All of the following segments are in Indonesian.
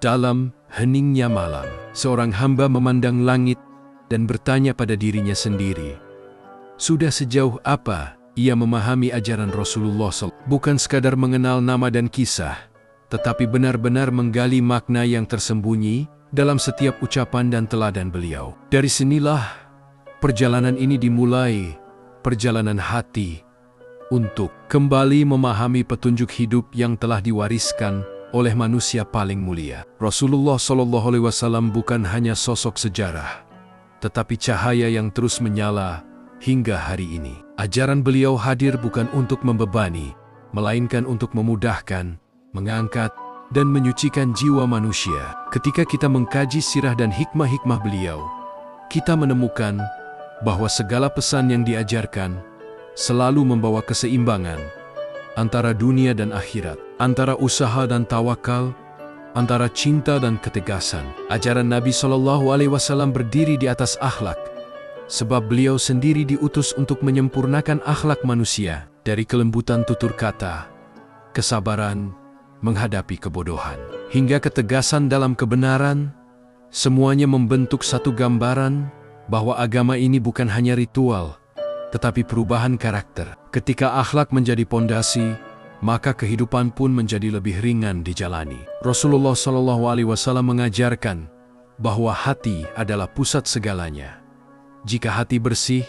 Dalam heningnya malam, seorang hamba memandang langit dan bertanya pada dirinya sendiri, sudah sejauh apa ia memahami ajaran Rasulullah SAW? Bukan sekadar mengenal nama dan kisah, tetapi benar-benar menggali makna yang tersembunyi dalam setiap ucapan dan teladan beliau. Dari sinilah perjalanan ini dimulai, perjalanan hati untuk kembali memahami petunjuk hidup yang telah diwariskan oleh manusia paling mulia. Rasulullah SAW bukan hanya sosok sejarah, tetapi cahaya yang terus menyala hingga hari ini. Ajaran beliau hadir bukan untuk membebani, melainkan untuk memudahkan, mengangkat, dan menyucikan jiwa manusia. Ketika kita mengkaji sirah dan hikmah-hikmah beliau, kita menemukan bahwa segala pesan yang diajarkan selalu membawa keseimbangan antara dunia dan akhirat, antara usaha dan tawakal, antara cinta dan ketegasan. Ajaran Nabi SAW berdiri di atas akhlak, sebab beliau sendiri diutus untuk menyempurnakan akhlak manusia, dari kelembutan tutur kata, kesabaran menghadapi kebodohan, hingga ketegasan dalam kebenaran. Semuanya membentuk satu gambaran bahwa agama ini bukan hanya ritual, tetapi perubahan karakter. Ketika akhlak menjadi pondasi, maka kehidupan pun menjadi lebih ringan dijalani. Rasulullah SAW mengajarkan bahwa hati adalah pusat segalanya. Jika hati bersih,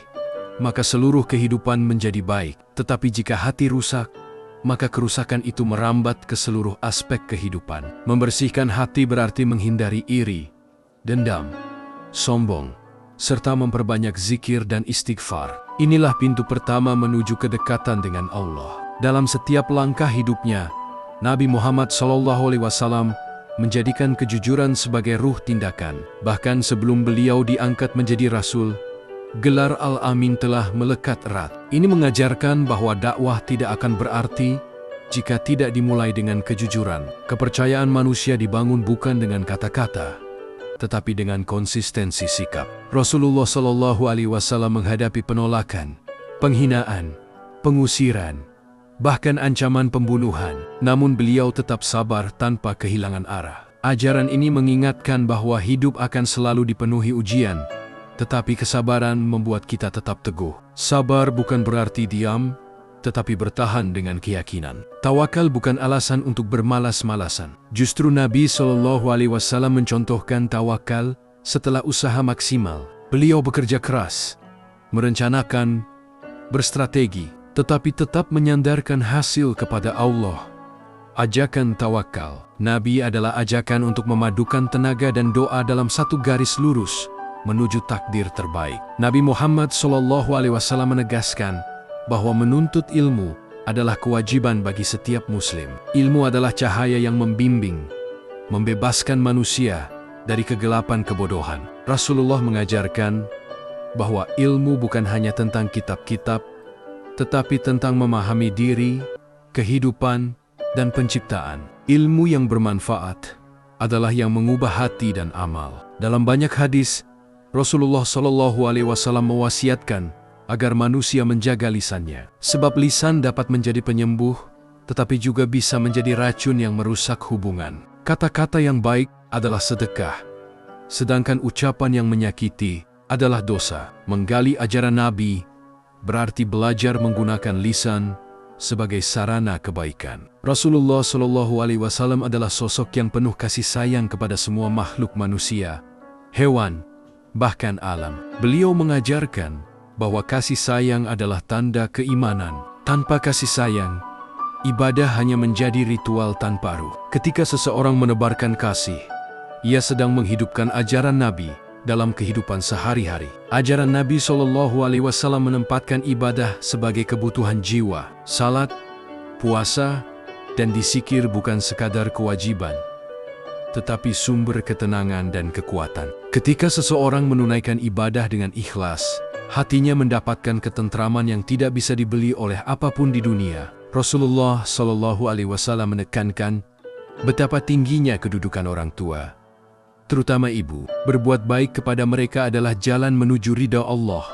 maka seluruh kehidupan menjadi baik. Tetapi jika hati rusak, maka kerusakan itu merambat ke seluruh aspek kehidupan. Membersihkan hati berarti menghindari iri, dendam, sombong, serta memperbanyak zikir dan istighfar. Inilah pintu pertama menuju kedekatan dengan Allah. Dalam setiap langkah hidupnya, Nabi Muhammad SAW menjadikan kejujuran sebagai ruh tindakan. Bahkan sebelum beliau diangkat menjadi Rasul, gelar Al-Amin telah melekat erat. Ini mengajarkan bahwa dakwah tidak akan berarti jika tidak dimulai dengan kejujuran. Kepercayaan manusia dibangun bukan dengan kata-kata, tetapi dengan konsistensi sikap. Rasulullah SAW menghadapi penolakan, penghinaan, pengusiran, bahkan ancaman pembunuhan. Namun beliau tetap sabar tanpa kehilangan arah. Ajaran ini mengingatkan bahwa hidup akan selalu dipenuhi ujian, tetapi kesabaran membuat kita tetap teguh. Sabar bukan berarti diam, tetapi bertahan dengan keyakinan. Tawakal bukan alasan untuk bermalas-malasan. Justru Nabi SAW mencontohkan tawakal setelah usaha maksimal. Beliau bekerja keras, merencanakan, berstrategi, tetapi tetap menyandarkan hasil kepada Allah. Ajakan tawakal Nabi adalah ajakan untuk memadukan tenaga dan doa dalam satu garis lurus menuju takdir terbaik. Nabi Muhammad SAW menegaskan bahwa menuntut ilmu adalah kewajiban bagi setiap muslim. Ilmu adalah cahaya yang membimbing, membebaskan manusia dari kegelapan kebodohan. Rasulullah mengajarkan bahwa ilmu bukan hanya tentang kitab-kitab, tetapi tentang memahami diri, kehidupan, dan penciptaan. Ilmu yang bermanfaat adalah yang mengubah hati dan amal. Dalam banyak hadis, Rasulullah SAW mewasiatkan agar manusia menjaga lisannya. Sebab lisan dapat menjadi penyembuh, tetapi juga bisa menjadi racun yang merusak hubungan. Kata-kata yang baik adalah sedekah, sedangkan ucapan yang menyakiti adalah dosa. Menggali ajaran Nabi berarti belajar menggunakan lisan sebagai sarana kebaikan. Rasulullah SAW adalah sosok yang penuh kasih sayang kepada semua makhluk manusia, hewan, bahkan alam. Beliau mengajarkan bahwa kasih sayang adalah tanda keimanan. Tanpa kasih sayang, ibadah hanya menjadi ritual tanpa ruh. Ketika seseorang menebarkan kasih, ia sedang menghidupkan ajaran Nabi dalam kehidupan sehari-hari. Ajaran Nabi SAW menempatkan ibadah sebagai kebutuhan jiwa. Salat, puasa, dan dzikir bukan sekadar kewajiban, tetapi sumber ketenangan dan kekuatan. Ketika seseorang menunaikan ibadah dengan ikhlas, hatinya mendapatkan ketentraman yang tidak bisa dibeli oleh apapun di dunia. Rasulullah SAW menekankan betapa tingginya kedudukan orang tua, terutama ibu. Berbuat baik kepada mereka adalah jalan menuju ridha Allah.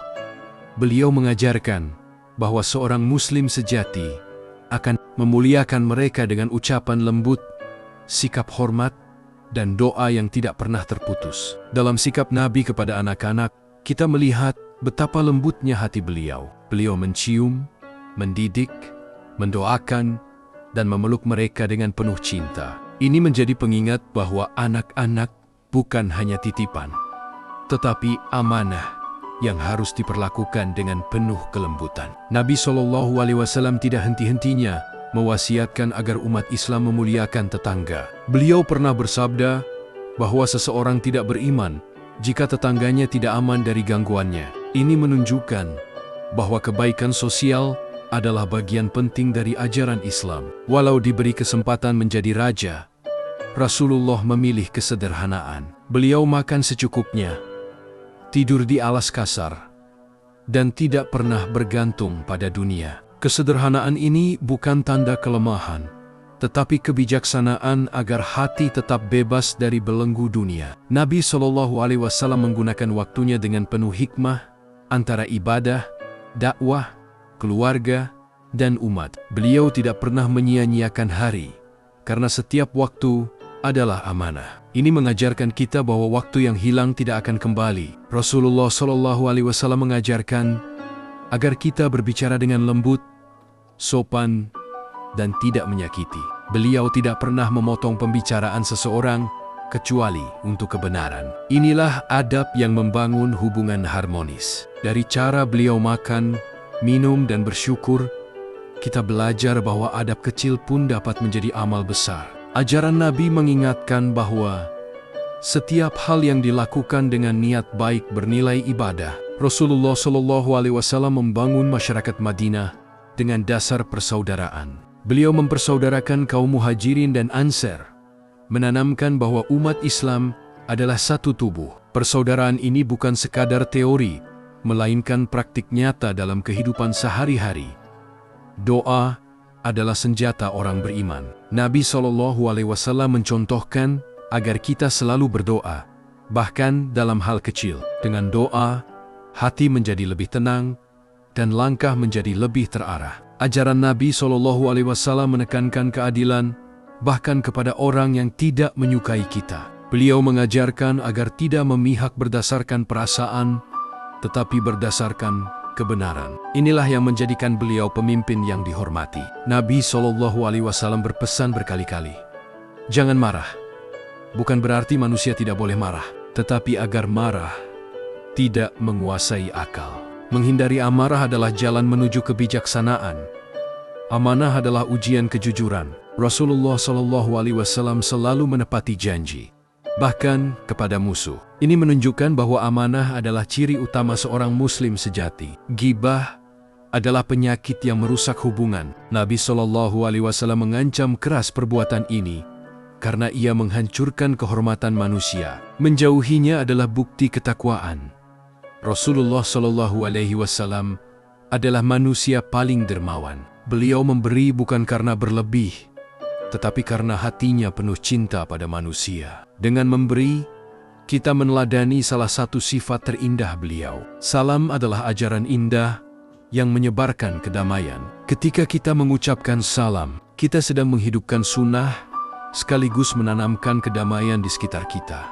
Beliau mengajarkan bahwa seorang muslim sejati akan memuliakan mereka dengan ucapan lembut, sikap hormat, dan doa yang tidak pernah terputus. Dalam sikap Nabi kepada anak-anak, kita melihat betapa lembutnya hati beliau. Beliau mencium, mendidik, mendoakan, dan memeluk mereka dengan penuh cinta. Ini menjadi pengingat bahwa anak-anak bukan hanya titipan, tetapi amanah yang harus diperlakukan dengan penuh kelembutan. Nabi SAW tidak henti-hentinya mewasiatkan agar umat Islam memuliakan tetangga. Beliau pernah bersabda bahwa seseorang tidak beriman jika tetangganya tidak aman dari gangguannya. Ini menunjukkan bahwa kebaikan sosial adalah bagian penting dari ajaran Islam. Walau diberi kesempatan menjadi raja, Rasulullah memilih kesederhanaan. Beliau makan secukupnya, tidur di alas kasar, dan tidak pernah bergantung pada dunia. Kesederhanaan ini bukan tanda kelemahan, tetapi kebijaksanaan agar hati tetap bebas dari belenggu dunia. Nabi SAW menggunakan waktunya dengan penuh hikmah antara ibadah, dakwah, keluarga, dan umat. Beliau tidak pernah menyia-nyiakan hari, karena setiap waktu adalah amanah. Ini mengajarkan kita bahwa waktu yang hilang tidak akan kembali. Rasulullah SAW mengajarkan agar kita berbicara dengan lembut, sopan, dan tidak menyakiti. Beliau tidak pernah memotong pembicaraan seseorang kecuali untuk kebenaran. Inilah adab yang membangun hubungan harmonis. Dari cara beliau makan, minum, dan bersyukur, kita belajar bahwa adab kecil pun dapat menjadi amal besar. Ajaran Nabi mengingatkan bahwa setiap hal yang dilakukan dengan niat baik bernilai ibadah. Rasulullah SAW membangun masyarakat Madinah dengan dasar persaudaraan. Beliau mempersaudarakan kaum Muhajirin dan Ansar, menanamkan bahwa umat Islam adalah satu tubuh. Persaudaraan ini bukan sekadar teori, melainkan praktik nyata dalam kehidupan sehari-hari. Doa adalah senjata orang beriman. Nabi SAW mencontohkan agar kita selalu berdoa, bahkan dalam hal kecil. Dengan doa, hati menjadi lebih tenang dan langkah menjadi lebih terarah. Ajaran Nabi SAW menekankan keadilan bahkan kepada orang yang tidak menyukai kita. Beliau mengajarkan agar tidak memihak berdasarkan perasaan, tetapi berdasarkan kebenaran. Inilah yang menjadikan beliau pemimpin yang dihormati. Nabi SAW berpesan berkali-kali, jangan marah. Bukan berarti manusia tidak boleh marah, tetapi agar marah tidak menguasai akal. Menghindari amarah adalah jalan menuju kebijaksanaan. Amanah adalah ujian kejujuran. Rasulullah SAW selalu menepati janji, bahkan kepada musuh. Ini menunjukkan bahwa amanah adalah ciri utama seorang muslim sejati. Ghibah adalah penyakit yang merusak hubungan. Nabi SAW mengancam keras perbuatan ini karena ia menghancurkan kehormatan manusia. Menjauhinya adalah bukti ketakwaan. Rasulullah SAW adalah manusia paling dermawan. Beliau memberi bukan karena berlebih, tetapi karena hatinya penuh cinta pada manusia. Dengan memberi, kita meneladani salah satu sifat terindah beliau. Salam adalah ajaran indah yang menyebarkan kedamaian. Ketika kita mengucapkan salam, kita sedang menghidupkan sunnah sekaligus menanamkan kedamaian di sekitar kita.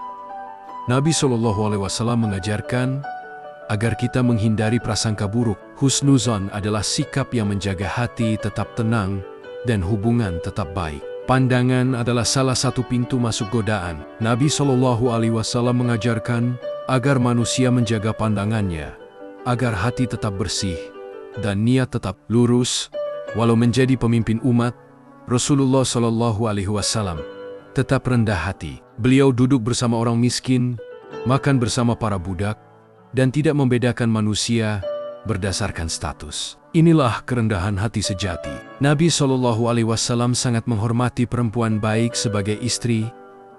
Nabi SAW mengajarkan agar kita menghindari prasangka buruk. Husnuzon adalah sikap yang menjaga hati tetap tenang dan hubungan tetap baik. Pandangan adalah salah satu pintu masuk godaan. Nabi SAW mengajarkan agar manusia menjaga pandangannya, agar hati tetap bersih dan niat tetap lurus. Walau menjadi pemimpin umat, Rasulullah SAW tetap rendah hati. Beliau duduk bersama orang miskin, makan bersama para budak, dan tidak membedakan manusia berdasarkan status. Inilah kerendahan hati sejati. Nabi SAW sangat menghormati perempuan baik sebagai istri,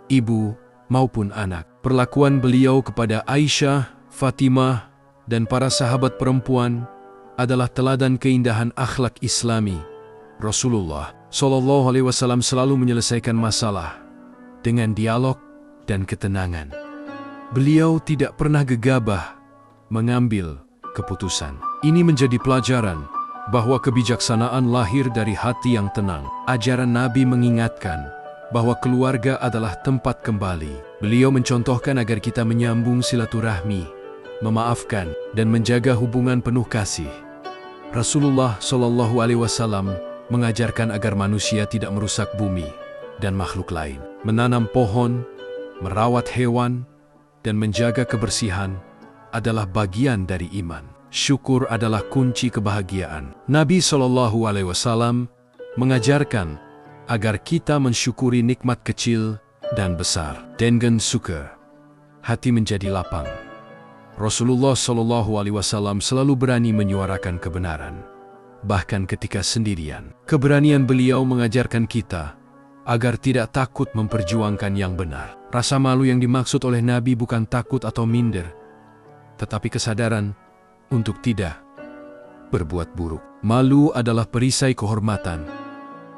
ibu, maupun anak. Perlakuan beliau kepada Aisyah, Fatimah, dan para sahabat perempuan adalah teladan keindahan akhlak Islami. Rasulullah SAW selalu menyelesaikan masalah dengan dialog dan ketenangan. Beliau tidak pernah gegabah mengambil keputusan. Ini menjadi pelajaran bahwa kebijaksanaan lahir dari hati yang tenang. Ajaran Nabi mengingatkan bahwa keluarga adalah tempat kembali. Beliau mencontohkan agar kita menyambung silaturahmi, memaafkan, dan menjaga hubungan penuh kasih. Rasulullah Shallallahu Alaihi Wasallam mengajarkan agar manusia tidak merusak bumi dan makhluk lain, menanam pohon, merawat hewan, dan menjaga kebersihan adalah bagian dari iman. Syukur adalah kunci kebahagiaan. Nabi Shallallahu Alaihi Wasallam mengajarkan agar kita mensyukuri nikmat kecil dan besar. Dengan syukur, hati menjadi lapang. Rasulullah Shallallahu Alaihi Wasallam selalu berani menyuarakan kebenaran, bahkan ketika sendirian. Keberanian beliau mengajarkan kita agar tidak takut memperjuangkan yang benar. Rasa malu yang dimaksud oleh Nabi bukan takut atau minder, tetapi kesadaran untuk tidak berbuat buruk. Malu adalah perisai kehormatan.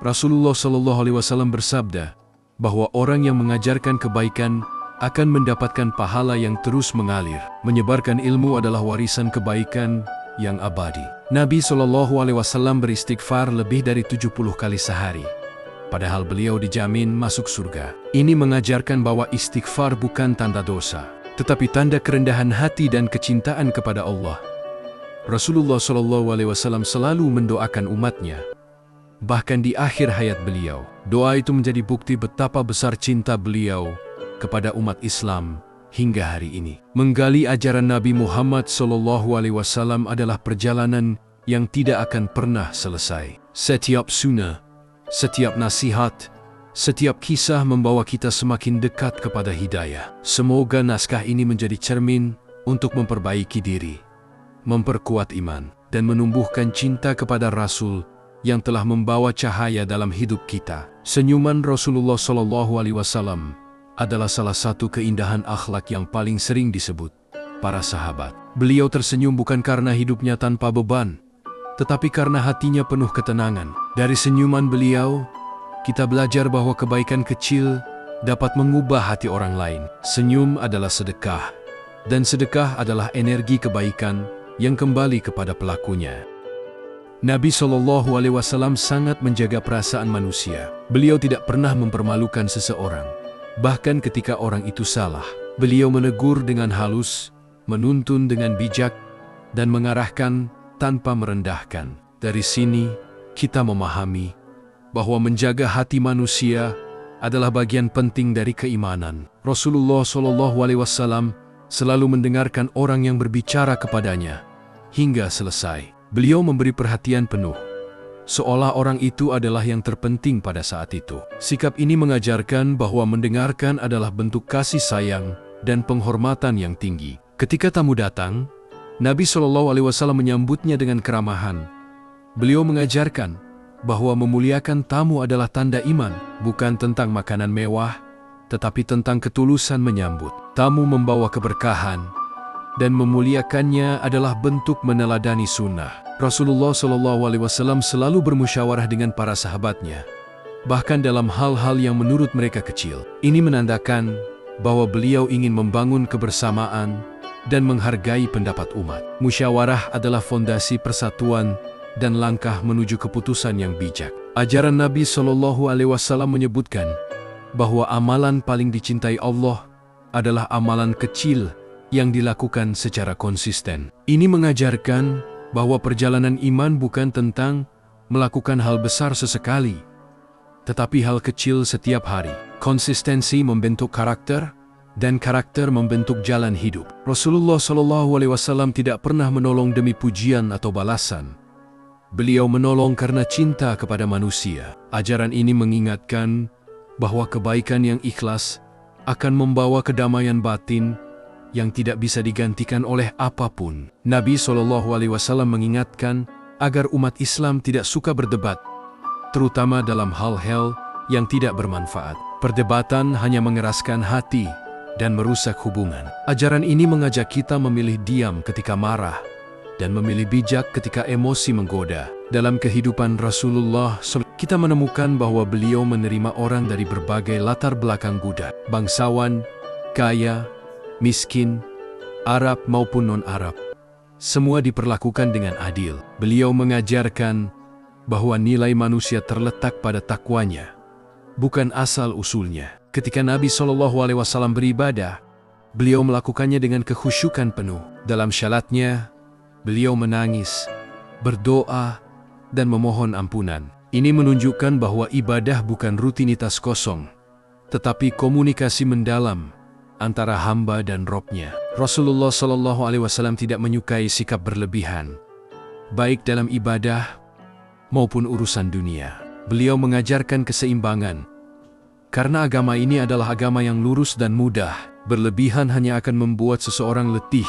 Rasulullah Shallallahu Alaihi Wasallam bersabda bahwa orang yang mengajarkan kebaikan akan mendapatkan pahala yang terus mengalir. Menyebarkan ilmu adalah warisan kebaikan yang abadi. Nabi Shallallahu Alaihi Wasallam beristighfar lebih dari 70 kali sehari, padahal beliau dijamin masuk surga. Ini mengajarkan bahwa istighfar bukan tanda dosa, tetapi tanda kerendahan hati dan kecintaan kepada Allah. Rasulullah Shallallahu Alaihi Wasallam selalu mendoakan umatnya. Bahkan di akhir hayat beliau, doa itu menjadi bukti betapa besar cinta beliau kepada umat Islam hingga hari ini. Menggali ajaran Nabi Muhammad Shallallahu Alaihi Wasallam adalah perjalanan yang tidak akan pernah selesai. Setiap sunnah, setiap nasihat, setiap kisah membawa kita semakin dekat kepada hidayah. Semoga naskah ini menjadi cermin untuk memperbaiki diri, memperkuat iman, dan menumbuhkan cinta kepada Rasul yang telah membawa cahaya dalam hidup kita. Senyuman Rasulullah Shallallahu Alaihi Wasallam adalah salah satu keindahan akhlak yang paling sering disebut para sahabat. Beliau tersenyum bukan karena hidupnya tanpa beban, tetapi karena hatinya penuh ketenangan. Dari senyuman beliau, kita belajar bahwa kebaikan kecil dapat mengubah hati orang lain. Senyum adalah sedekah, dan sedekah adalah energi kebaikan yang kembali kepada pelakunya. Nabi Shallallahu Alaihi Wasallam sangat menjaga perasaan manusia. Beliau tidak pernah mempermalukan seseorang. Bahkan ketika orang itu salah, beliau menegur dengan halus, menuntun dengan bijak, dan mengarahkan tanpa merendahkan. Dari sini, kita memahami bahwa menjaga hati manusia adalah bagian penting dari keimanan. Rasulullah Shallallahu Alaihi Wasallam selalu mendengarkan orang yang berbicara kepadanya hingga selesai. Beliau memberi perhatian penuh, seolah orang itu adalah yang terpenting pada saat itu. Sikap ini mengajarkan bahwa mendengarkan adalah bentuk kasih sayang dan penghormatan yang tinggi. Ketika tamu datang, Nabi Shallallahu Alaihi Wasallam menyambutnya dengan keramahan. Beliau mengajarkan bahwa memuliakan tamu adalah tanda iman, bukan tentang makanan mewah, tetapi tentang ketulusan menyambut. Tamu membawa keberkahan, dan memuliakannya adalah bentuk meneladani sunnah. Rasulullah Shallallahu Alaihi Wasallam selalu bermusyawarah dengan para sahabatnya, bahkan dalam hal-hal yang menurut mereka kecil. Ini menandakan bahwa beliau ingin membangun kebersamaan dan menghargai pendapat umat. Musyawarah adalah fondasi persatuan dan langkah menuju keputusan yang bijak. Ajaran Nabi Shallallahu Alaihi Wasallam menyebutkan bahwa amalan paling dicintai Allah adalah amalan kecil yang dilakukan secara konsisten. Ini mengajarkan bahwa perjalanan iman bukan tentang melakukan hal besar sesekali, tetapi hal kecil setiap hari. Konsistensi membentuk karakter, dan karakter membentuk jalan hidup. Rasulullah Shallallahu Alaihi Wasallam tidak pernah menolong demi pujian atau balasan. Beliau menolong karena cinta kepada manusia. Ajaran ini mengingatkan bahwa kebaikan yang ikhlas akan membawa kedamaian batin yang tidak bisa digantikan oleh apapun. Nabi Shallallahu Alaihi Wasallam mengingatkan agar umat Islam tidak suka berdebat, terutama dalam hal-hal yang tidak bermanfaat. Perdebatan hanya mengeraskan hati dan merusak hubungan. Ajaran ini mengajak kita memilih diam ketika marah dan memilih bijak ketika emosi menggoda. Dalam kehidupan Rasulullah, kita menemukan bahwa beliau menerima orang dari berbagai latar belakang budaya, bangsawan, kaya, miskin, Arab maupun non-Arab. Semua diperlakukan dengan adil. Beliau mengajarkan bahwa nilai manusia terletak pada takwanya, bukan asal-usulnya. Ketika Nabi SAW beribadah, beliau melakukannya dengan kekhusyukan penuh. Dalam syalatnya, beliau menangis, berdoa, dan memohon ampunan. Ini menunjukkan bahwa ibadah bukan rutinitas kosong, tetapi komunikasi mendalam antara hamba dan Robnya. Rasulullah SAW tidak menyukai sikap berlebihan, baik dalam ibadah maupun urusan dunia. Beliau mengajarkan keseimbangan, karena agama ini adalah agama yang lurus dan mudah. Berlebihan hanya akan membuat seseorang letih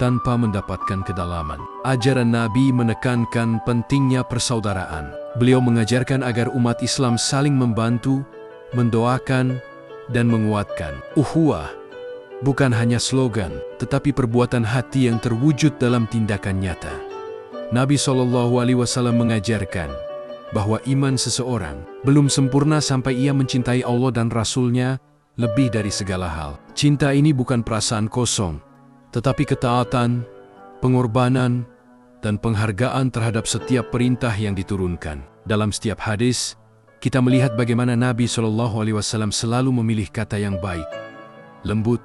tanpa mendapatkan kedalaman. Ajaran Nabi menekankan pentingnya persaudaraan. Beliau mengajarkan agar umat Islam saling membantu, mendoakan, dan menguatkan. Ukhuwah bukan hanya slogan, tetapi perbuatan hati yang terwujud dalam tindakan nyata. Nabi SAW mengajarkan bahwa iman seseorang belum sempurna sampai ia mencintai Allah dan Rasul-Nya lebih dari segala hal. Cinta ini bukan perasaan kosong, tetapi ketaatan, pengorbanan, dan penghargaan terhadap setiap perintah yang diturunkan. Dalam setiap hadis, kita melihat bagaimana Nabi SAW selalu memilih kata yang baik, lembut,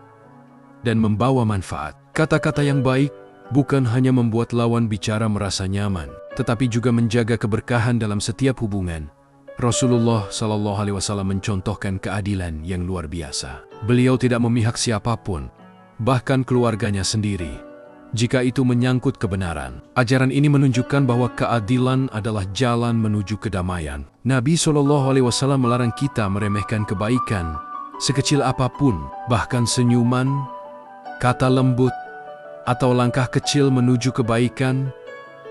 dan membawa manfaat. Kata-kata yang baik bukan hanya membuat lawan bicara merasa nyaman, tetapi juga menjaga keberkahan dalam setiap hubungan. Rasulullah SAW mencontohkan keadilan yang luar biasa. Beliau tidak memihak siapapun, bahkan keluarganya sendiri, jika itu menyangkut kebenaran. Ajaran ini menunjukkan bahwa keadilan adalah jalan menuju kedamaian. Nabi SAW melarang kita meremehkan kebaikan, sekecil apapun, bahkan senyuman, kata lembut, atau langkah kecil menuju kebaikan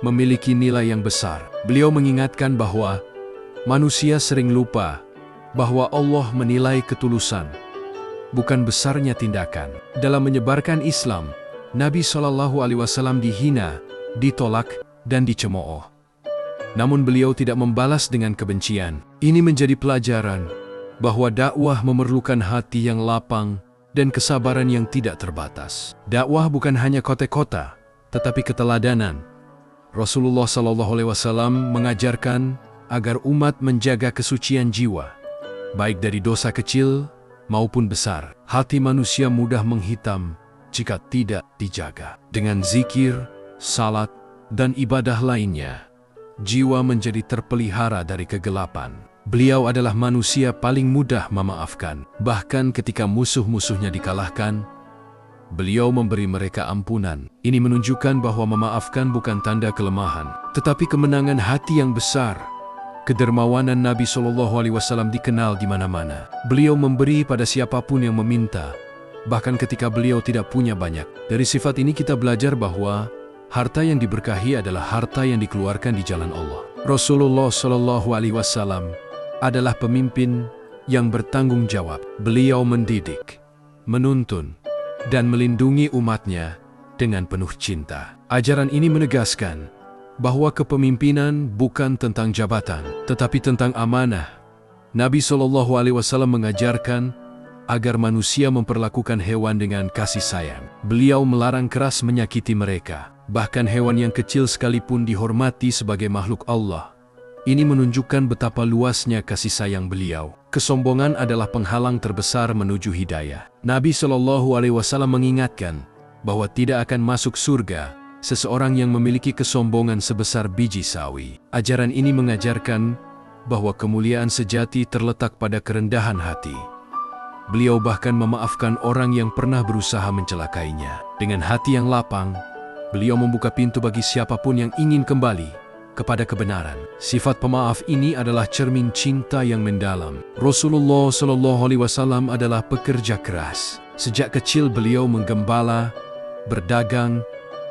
memiliki nilai yang besar. Beliau mengingatkan bahwa manusia sering lupa bahwa Allah menilai ketulusan, bukan besarnya tindakan. Dalam menyebarkan Islam, Nabi SAW dihina, ditolak, dan dicemooh. Namun beliau tidak membalas dengan kebencian. Ini menjadi pelajaran bahwa dakwah memerlukan hati yang lapang dan kesabaran yang tidak terbatas. Dakwah bukan hanya kota-kota, tetapi keteladanan. Rasulullah SAW mengajarkan agar umat menjaga kesucian jiwa, baik dari dosa kecil maupun besar. Hati manusia mudah menghitam jika tidak dijaga. Dengan zikir, salat, dan ibadah lainnya, jiwa menjadi terpelihara dari kegelapan. Beliau adalah manusia paling mudah memaafkan. Bahkan ketika musuh-musuhnya dikalahkan, beliau memberi mereka ampunan. Ini menunjukkan bahwa memaafkan bukan tanda kelemahan, tetapi kemenangan hati yang besar. Kedermawanan Nabi SAW dikenal di mana-mana. Beliau memberi pada siapapun yang meminta, bahkan ketika beliau tidak punya banyak. Dari sifat ini kita belajar bahwa harta yang diberkahi adalah harta yang dikeluarkan di jalan Allah. Rasulullah SAW adalah pemimpin yang bertanggung jawab. Beliau mendidik, menuntun, dan melindungi umatnya dengan penuh cinta. Ajaran ini menegaskan bahwa kepemimpinan bukan tentang jabatan, tetapi tentang amanah. Nabi SAW mengajarkan agar manusia memperlakukan hewan dengan kasih sayang. Beliau melarang keras menyakiti mereka, bahkan hewan yang kecil sekalipun dihormati sebagai makhluk Allah. Ini menunjukkan betapa luasnya kasih sayang beliau. Kesombongan adalah penghalang terbesar menuju hidayah. Nabi SAW mengingatkan bahwa tidak akan masuk surga seseorang yang memiliki kesombongan sebesar biji sawi. Ajaran ini mengajarkan bahwa kemuliaan sejati terletak pada kerendahan hati. Beliau bahkan memaafkan orang yang pernah berusaha mencelakainya. Dengan hati yang lapang, beliau membuka pintu bagi siapapun yang ingin kembali kepada kebenaran. Sifat pemaaf ini adalah cermin cinta yang mendalam. Rasulullah SAW adalah pekerja keras. Sejak kecil beliau menggembala, berdagang,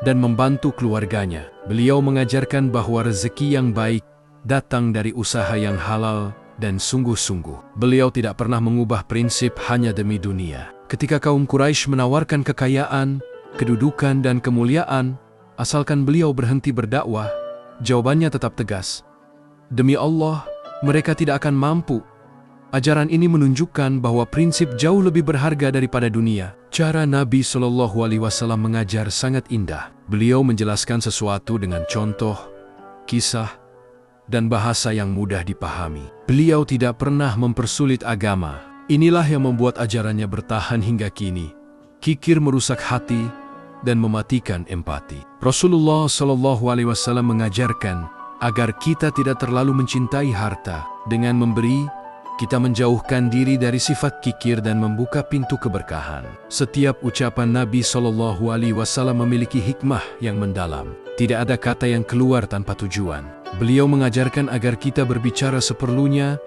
dan membantu keluarganya. Beliau mengajarkan bahwa rezeki yang baik datang dari usaha yang halal dan sungguh-sungguh. Beliau tidak pernah mengubah prinsip hanya demi dunia. Ketika kaum Quraisy menawarkan kekayaan, kedudukan, dan kemuliaan, asalkan beliau berhenti berdakwah, jawabannya tetap tegas. Demi Allah, mereka tidak akan mampu. Ajaran ini menunjukkan bahwa prinsip jauh lebih berharga daripada dunia. Cara Nabi SAW mengajar sangat indah. Beliau menjelaskan sesuatu dengan contoh, kisah, dan bahasa yang mudah dipahami. Beliau tidak pernah mempersulit agama. Inilah yang membuat ajarannya bertahan hingga kini. Kikir merusak hati dan mematikan empati. Rasulullah SAW mengajarkan agar kita tidak terlalu mencintai harta. Dengan memberi, kita menjauhkan diri dari sifat kikir dan membuka pintu keberkahan. Setiap ucapan Nabi SAW memiliki hikmah yang mendalam. Tidak ada kata yang keluar tanpa tujuan. Beliau mengajarkan agar kita berbicara seperlunya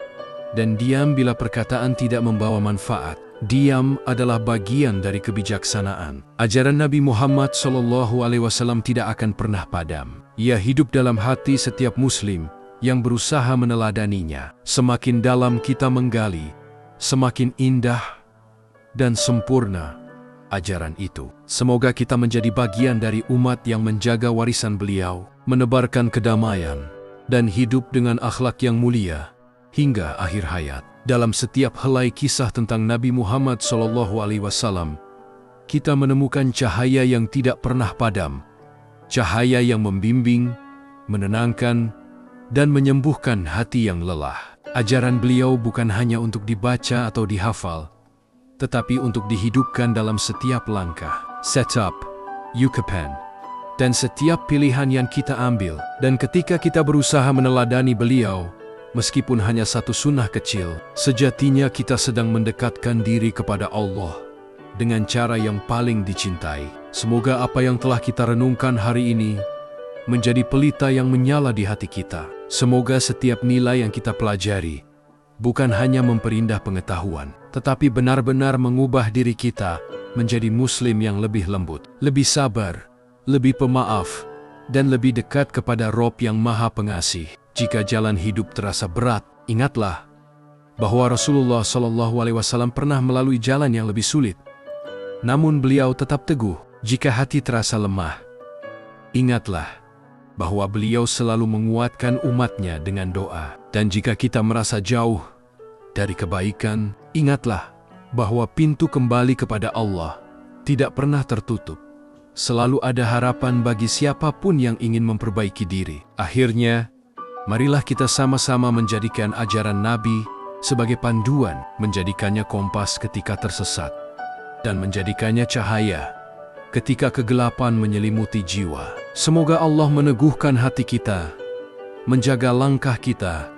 dan diam bila perkataan tidak membawa manfaat. Diam adalah bagian dari kebijaksanaan. Ajaran Nabi Muhammad SAW tidak akan pernah padam. Ia hidup dalam hati setiap muslim yang berusaha meneladaninya. Semakin dalam kita menggali, semakin indah dan sempurna ajaran itu. Semoga kita menjadi bagian dari umat yang menjaga warisan beliau, menebarkan kedamaian, dan hidup dengan akhlak yang mulia hingga akhir hayat. Dalam setiap helai kisah tentang Nabi Muhammad SAW, kita menemukan cahaya yang tidak pernah padam, cahaya yang membimbing, menenangkan, dan menyembuhkan hati yang lelah. Ajaran beliau bukan hanya untuk dibaca atau dihafal, tetapi untuk dihidupkan dalam setiap langkah, setup, yukapan, dan setiap pilihan yang kita ambil. Dan ketika kita berusaha meneladani beliau, meskipun hanya satu sunnah kecil, sejatinya kita sedang mendekatkan diri kepada Allah dengan cara yang paling dicintai. Semoga apa yang telah kita renungkan hari ini menjadi pelita yang menyala di hati kita. Semoga setiap nilai yang kita pelajari bukan hanya memperindah pengetahuan, tetapi benar-benar mengubah diri kita menjadi muslim yang lebih lembut, lebih sabar, lebih pemaaf, dan lebih dekat kepada Rob yang Maha Pengasih. Jika jalan hidup terasa berat, ingatlah bahwa Rasulullah SAW pernah melalui jalan yang lebih sulit. Namun beliau tetap teguh. Jika hati terasa lemah, ingatlah bahwa beliau selalu menguatkan umatnya dengan doa. Dan jika kita merasa jauh dari kebaikan, ingatlah bahwa pintu kembali kepada Allah tidak pernah tertutup. Selalu ada harapan bagi siapapun yang ingin memperbaiki diri. Akhirnya, marilah kita sama-sama menjadikan ajaran Nabi sebagai panduan, menjadikannya kompas ketika tersesat, dan menjadikannya cahaya ketika kegelapan menyelimuti jiwa. Semoga Allah meneguhkan hati kita, menjaga langkah kita,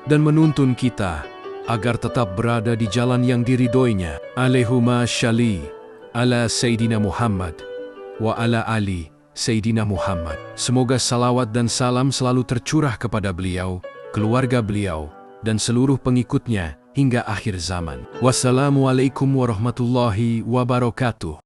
dan menuntun kita agar tetap berada di jalan yang diridhoinya. Allahumma shalli ala Sayyidina Muhammad wa ala ali Sayyidina Muhammad. Semoga salawat dan salam selalu tercurah kepada beliau, keluarga beliau, dan seluruh pengikutnya hingga akhir zaman. Wassalamualaikum warahmatullahi wabarakatuh.